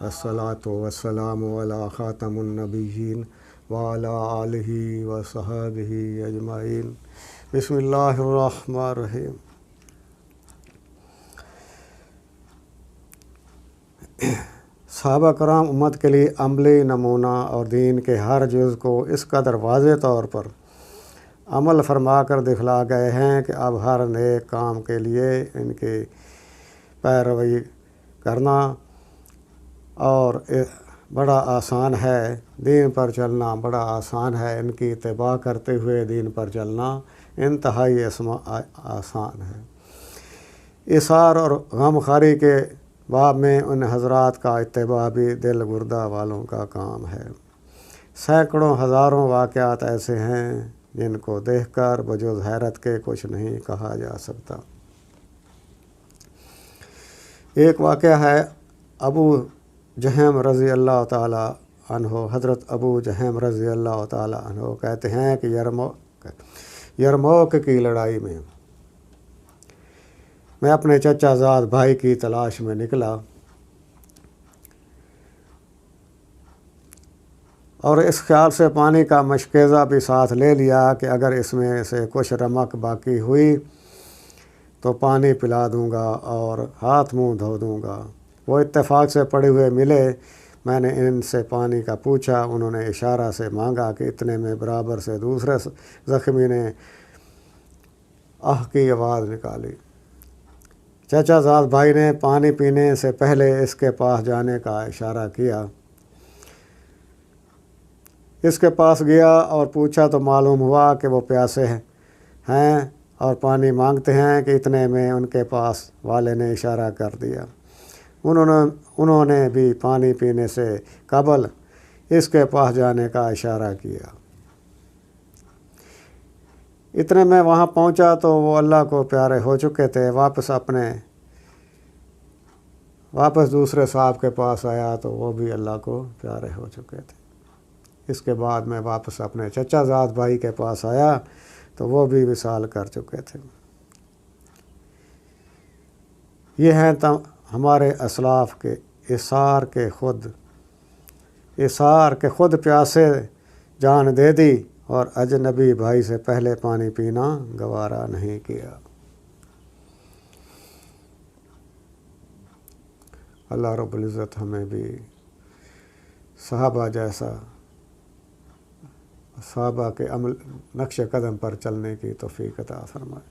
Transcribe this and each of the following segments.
अस्सलातु वस्सलामु अला ख़ातमुन नबिय्यीन व अला आलिहि व सहाबिहि अजमाइन। बिस्मिल्लाहिर रहमानिर रहीम। सहाबा कराम उम्मत के लिए अमली नमूना और दीन के हर जुज़ को इस कदर वाज़े तौर पर अमल फरमा कर दिखला गए हैं कि अब हर नेक काम के लिए इनकी पैरवी करना और बड़ा आसान है। दीन पर चलना बड़ा आसान है। इनकी इत्तिबा करते हुए दीन पर चलना इंतहाई आसान है। इसार और गमखारी के बाब में उन हज़रात का इत्तिबा भी दिल गुर्दा वालों का काम है। सैकड़ों हज़ारों वाक़यात ऐसे हैं जिनको देखकर बजुज़ हैरत के कुछ नहीं कहा जा सकता। एक वाक़या है, अबू जहम रज़ी अल्लाह ताला अन्हो, हज़रत अबू जहम रज़ी अल्लाह ताला अन्हो कहते हैं कि यरमौक की लड़ाई में मैं अपने चचाज़ाद भाई की तलाश में निकला और इस ख्याल से पानी का मशकेज़ा भी साथ ले लिया कि अगर इसमें से कुछ रमक बाकी हुई तो पानी पिला दूंगा और हाथ मुंह धो दूंगा। वो इत्तेफाक से पड़े हुए मिले। मैंने इनसे पानी का पूछा। उन्होंने इशारा से मांगा कि इतने में बराबर से दूसरे ज़ख्मी ने आह की आवाज़ निकाली। चचाज़ाद भाई ने पानी पीने से पहले इसके पास जाने का इशारा किया। इसके पास गया और पूछा तो मालूम हुआ कि वो प्यासे हैं और पानी मांगते हैं कि इतने में उनके पास वाले ने इशारा कर दिया। उन्होंने भी पानी पीने से कबल इसके पास जाने का इशारा किया। इतने में वहाँ पहुँचा तो वो अल्लाह को प्यारे हो चुके थे। वापस दूसरे साहब के पास आया तो वो भी अल्लाह को प्यारे हो चुके थे। इसके बाद मैं वापस अपने चचाज़ाद भाई के पास आया तो वो भी विसाल कर चुके थे। ये हैं हमारे असलाफ़ के इसार के खुद प्यासे जान दे दी और अजनबी भाई से पहले पानी पीना गवारा नहीं किया। अल्लाह रब्बुल इज़्ज़त हमें भी सहाबा जैसा सहाबा के अमल नक्श कदम पर चलने की तौफ़ीक़ अता फ़रमाए।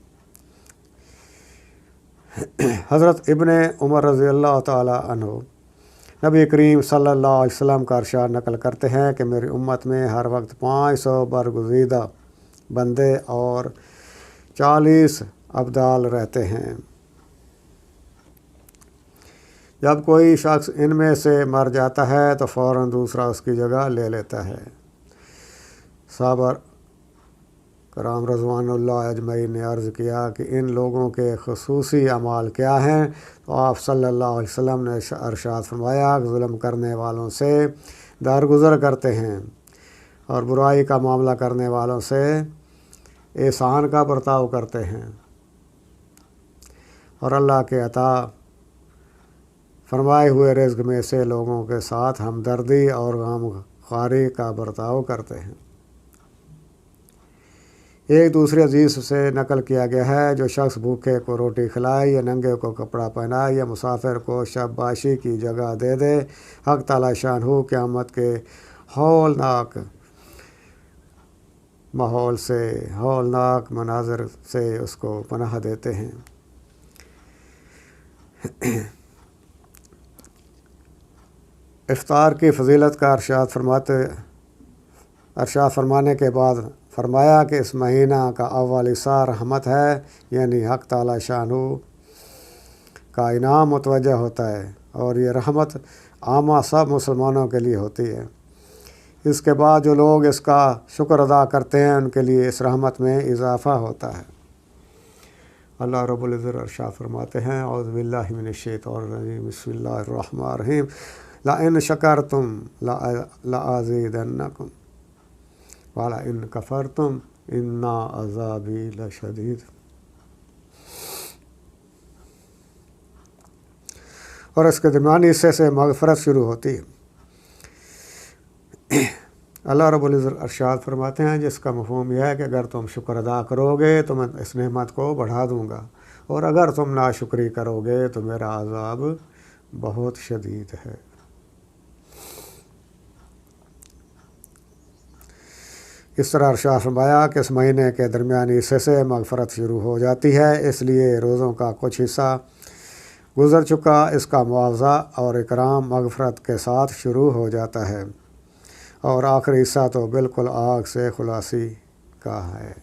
हज़रत इब्ने उमर रज़ी अल्लाह ताला अन्हु नबी करीम सल्लल्लाहु अलैहि वसल्लम का इरशाद नकल करते हैं कि मेरी उम्मत में हर वक्त 500 बरगुज़ीदा बंदे और 40 अब्दाल रहते हैं। जब कोई शख्स इनमें से मर जाता है तो फ़ौरन दूसरा उसकी जगह ले लेता है। साबर कराम रज़वानुल्लाह अजमईन ने अर्ज़ किया कि इन लोगों के ख़ुसूसी अमाल क्या हैं, तो आप सल्लल्लाहु अलैहि वसल्लम ने इरशाद फरमाया कि जुल्म करने वालों से दरगुज़र करते हैं और बुराई का मामला करने वालों से एहसान का बर्ताव करते हैं और अल्लाह के अता फरमाए हुए रिज़्क़ में से लोगों के साथ हमदर्दी और गमख़ारी का बर्ताव करते हैं। एक दूसरे हदीस से नकल किया गया है, जो शख्स भूखे को रोटी खिलाए या नंगे को कपड़ा पहनाए या मुसाफिर को शाबाशी की जगह दे दे, हक़ ताला शानहू क़यामत के हौलनाक मनाज़र से उसको पनाह देते हैं। इफ्तार की फ़जीलत का इरशाद फरमाने के बाद फरमाया कि इस महीना का अव्वल हिस्सा रहमत है, यानी हक़ ताला शानहू का इनाम मुतवज्जह होता है और ये रहमत आमा सब मुसलमानों के लिए होती है। इसके बाद जो लोग इसका शुक्र अदा करते हैं उनके लिए इस रहमत में इजाफ़ा होता है। अल्लाह रब्बुल इज़्ज़त इरशाद फरमाते हैं, औज़ु बिल्लाहि मिनश शैतानिर रजीम, बिस्मिल्लाहिर रहमानिर रहीम, लइन शकरतुम लअज़ीदन्नकुम वाला इन कफ़रतुम इन्ना अज़ाबी लशदीद। اور اس کے درمیانی حصے سے مغفرت شروع ہوتی ہے۔ اللہ رب العزت ارشاد فرماتے ہیں جس کا مفہوم یہ ہے کہ اگر تم شکر ادا کرو گے تو میں اس نعمت کو بڑھا دوں گا، اور اگر تم ناشکری کرو گے تو میرا عذاب بہت شدید ہے۔ اس طرح ارشاد فرمایا کہ اس مہینے کے درمیانی حصے سے مغفرت شروع ہو جاتی ہے، اس لیے روزوں کا کچھ حصہ گزر چکا اس کا معاوضہ اور اکرام مغفرت کے ساتھ شروع ہو جاتا ہے، اور آخری حصہ تو بالکل آگ سے خلاصی کا ہے۔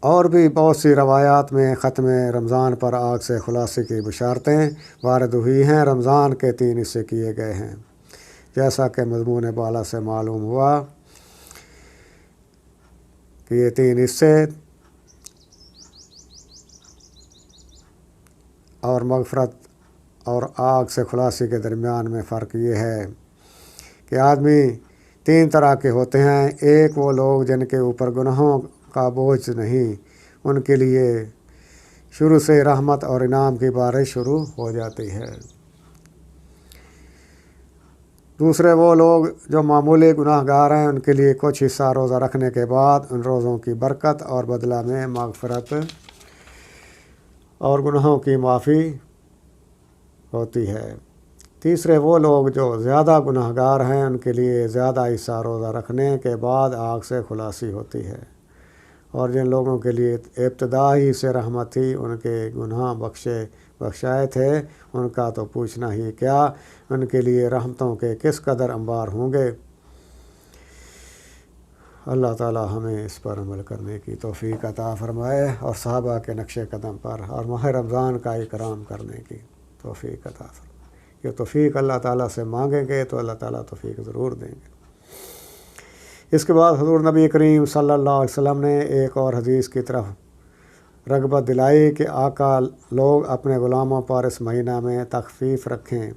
اور بھی بہت سی روایات میں ختم رمضان پر آگ سے خلاصی کی بشارتیں وارد ہوئی ہیں۔ رمضان کے 3 حصے کیے گئے ہیں، جیسا کہ مضمون بالا سے معلوم ہوا کہ یہ 3 حصے اور مغفرت اور آگ سے خلاصی کے درمیان میں فرق یہ ہے کہ آدمی 3 طرح کے ہوتے ہیں۔ ایک وہ لوگ جن کے اوپر گناہوں کا بوجھ نہیں، ان کے لیے شروع سے رحمت اور انعام کی بارش شروع ہو جاتی ہے۔ دوسرے وہ لوگ جو معمولی گناہ گار ہیں، ان کے لیے کچھ حصہ روزہ رکھنے کے بعد ان روزوں کی برکت اور بدلہ میں مغفرت اور گناہوں کی معافی ہوتی ہے۔ تیسرے وہ لوگ جو زیادہ گناہ گار ہیں، ان کے لیے زیادہ حصہ روزہ رکھنے کے بعد آگ سے خلاصی ہوتی ہے، اور جن لوگوں کے لیے ابتدائی سے رحمت تھی، ان کے گناہ بخشائے تھے، ان کا تو پوچھنا ہی کیا، ان کے لیے رحمتوں کے کس قدر انبار ہوں گے۔ اللہ تعالی ہمیں اس پر عمل کرنے کی توفیق عطا فرمائے، اور صحابہ کے نقش قدم پر اور ماہ رمضان کا اکرام کرنے کی توفیق عطا فرمائے۔ یہ توفیق اللہ تعالیٰ سے مانگیں گے تو اللہ تعالیٰ توفیق ضرور دیں گے۔ اس کے بعد حضور نبی کریم صلی اللہ علیہ وسلم نے ایک اور حدیث کی طرف رغبت دلائی کہ آقا لوگ اپنے غلاموں پر اس مہینہ میں تخفیف رکھیں،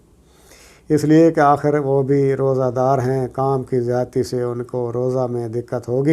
اس لیے کہ آخر وہ بھی روزہ دار ہیں، کام کی زیادتی سے ان کو روزہ میں دقت ہوگی۔